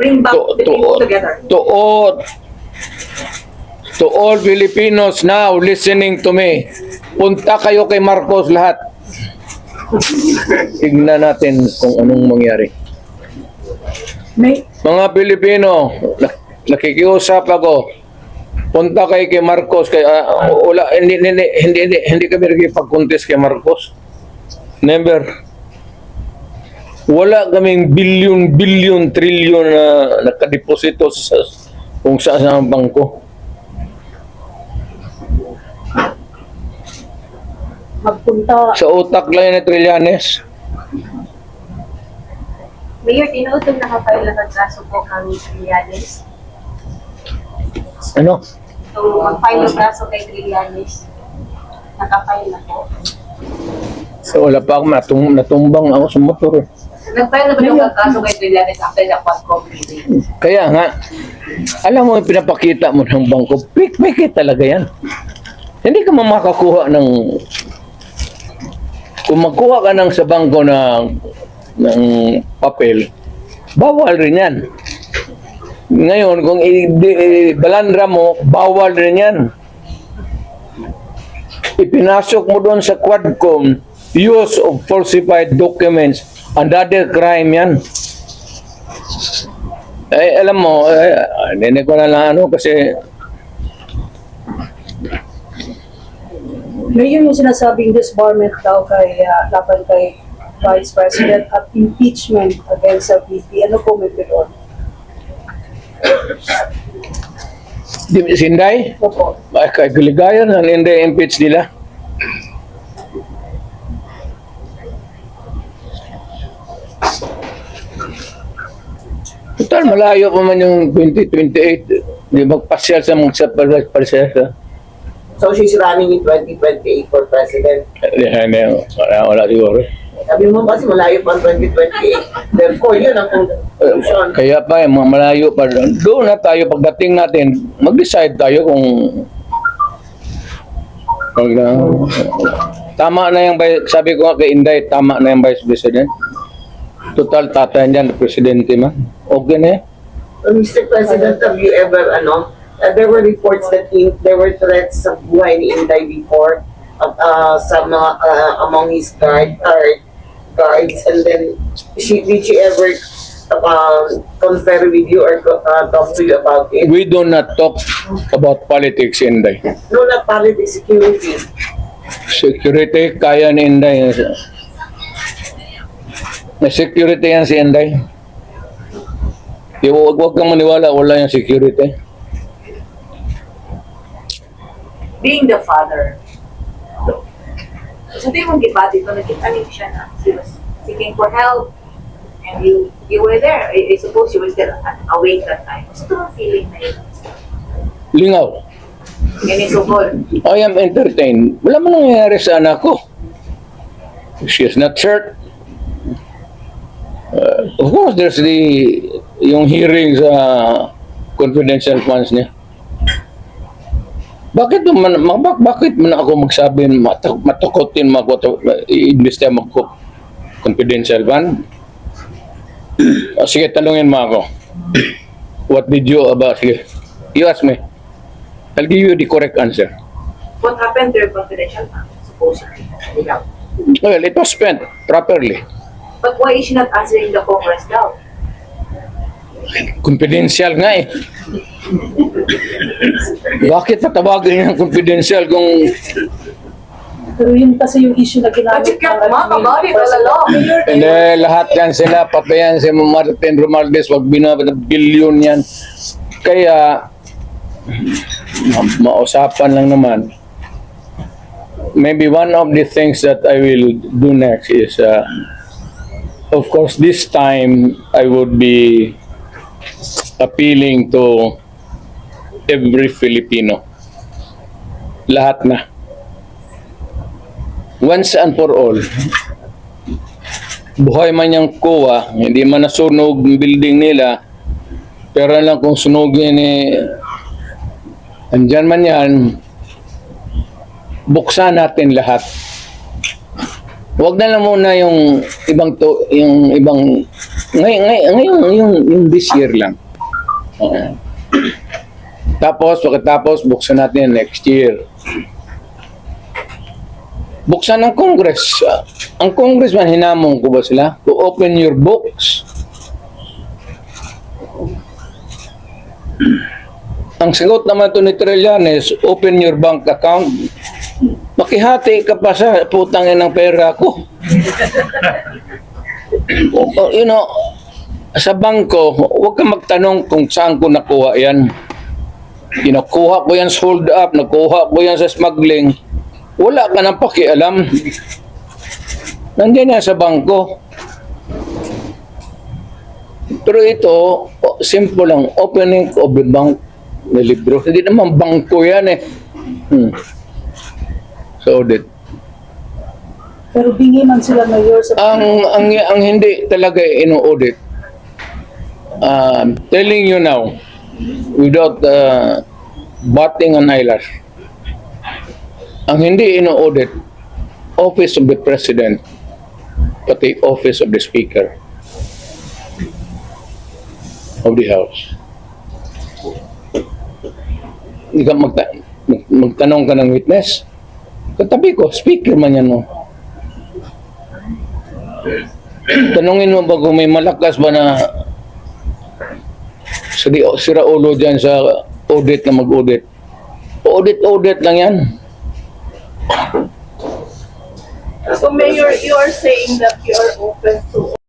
bring back the people together. To all Filipinos now listening to me, punta kayo kay Marcos lahat. Tignan natin kung anong mangyari. Mga Pilipino, nakikiusap ako. Punta kayo kay Marcos. Hindi kami nagipag-contest kay Marcos. Never. Wala kaming bilyon, trilyon na nakadeposito sa kung saan ang bangko. Magpunta. Sa utak lang yan ni Trillanes. Mayor, tinuutong nakapile na kaso po kami Trillanes. Ano? So, mag-file ng kaso kay Trillanes. Nakapile na po. So wala pa ako natumbang ako sa motor. Nag-file na ba yung kaso kay Trillanes after the Quadcom meeting? Kaya nga, alam mo, pinapakita mo ng bangko, pik talaga yan. Hindi ka makakuha ng, kung magkuha ka ng sa bangko ng papel, bawal rin yan. Ngayon, kung balandra mo, bawal rin yan. Ipinasok mo doon sa Quadcom, use of falsified documents, another crime yan. Alam mo, hindi ko na lang kasi Ngayon yung sinasabing disbarment daw kay laban kay Vice President at impeachment against sa VP. Ano po may doon? Sinday? Opo. Kay Giligayan, hindi impeach nila. Total, malayo pa man yung 2028. Di magpasyal sa mga pasyal. So she's running in 2028 for president. Wala siguro. Sabi mo kasi malayo pa ang 2028. Therefore, yun ang conclusion. Kaya pa, malayo pa. Doon na tayo, pagdating natin, mag-decide tayo kung tama na yung, sabi ko nga kay Inday, tama na yung Vice President. Total, tatay niyan, Presidente man. Okay na eh. Mr. President, have you ever, there were reports that there were threats sa buhay ni Inday before sa mga, among his guards, and then did she ever confer with you or talk to you about it? We do not talk about politics, Inday. No, not politics, security. Security, kaya ni Inday. May security yan si Inday. Huwag kang maniwala, wala yung security. Being the father, sabi mong gibati ko, nagkitanin siya na he was seeking for help and you were there. I suppose you were still awake that time. Gusto mong feeling na yun? Lingaw. Yan yung sukol. I am entertained. Wala man nangyayari sa anak ko. She is not hurt. Of course, there's yung hearing sa confidential funds niya. Bakit man ako magsabi matukotin mo ako i-invest mo ako confidential fund? Sige, talungin mo ako. What did you about? Sige, you ask me. I'll give you the correct answer. What happened to your confidential fund? Supposedly. Well, it was spent properly. But why is she not answering the Congress now? Confidential nga eh. Bakit patawagin yung confidential kung Pero yun kasi yung issue na ginamit. But you kept mum about it all along. hindi lahat yan sila papayan si Martin Romualdez, wag binabot na bilyon yan. Kaya mausapan lang naman. Maybe one of the things that I will do next is of course this time I would be appealing to every Filipino. Lahat na. Once and for all. Buhay man yung kuwa, hindi man nasunog ang building nila, pero lang kung sunugin andyan man yan, buksan natin lahat. Huwag na lang muna yung ibang Ngayon, yung this year lang. Oo. Tapos, pagkatapos, buksan natin next year. Buksan ng Congress. Ang Congressman, hinamon ko ba sila? To open your books. Ang sagot naman to ni Trillanes, open your bank account. Makihati ka pa sa putangin ng pera ko. You know, sa bangko, huwag ka magtanong kung saan ko nakuha yan. Kinukuha ko yan sa hold up, nakuha ko yan sa smuggling. Wala ka nang pakialam. Nandiyan yan sa bangko. Pero ito, simple lang, opening of the bank na libro. Hindi naman bangko yan eh. So, audit. Pero bingi man sila mayor sa Ang hindi talaga ino-audit, telling you now, without batting an eyelash, ang hindi ino-audit, Office of the President, pati Office of the Speaker of the House. Hindi ka magtanong ka ng witness. Katabi ko, speaker man yan mo. Tanungin mo ba kung may malakas ba na sira ulo dyan sa audit na mag-audit? Audit lang yan. So Mayor, you are saying that you are open to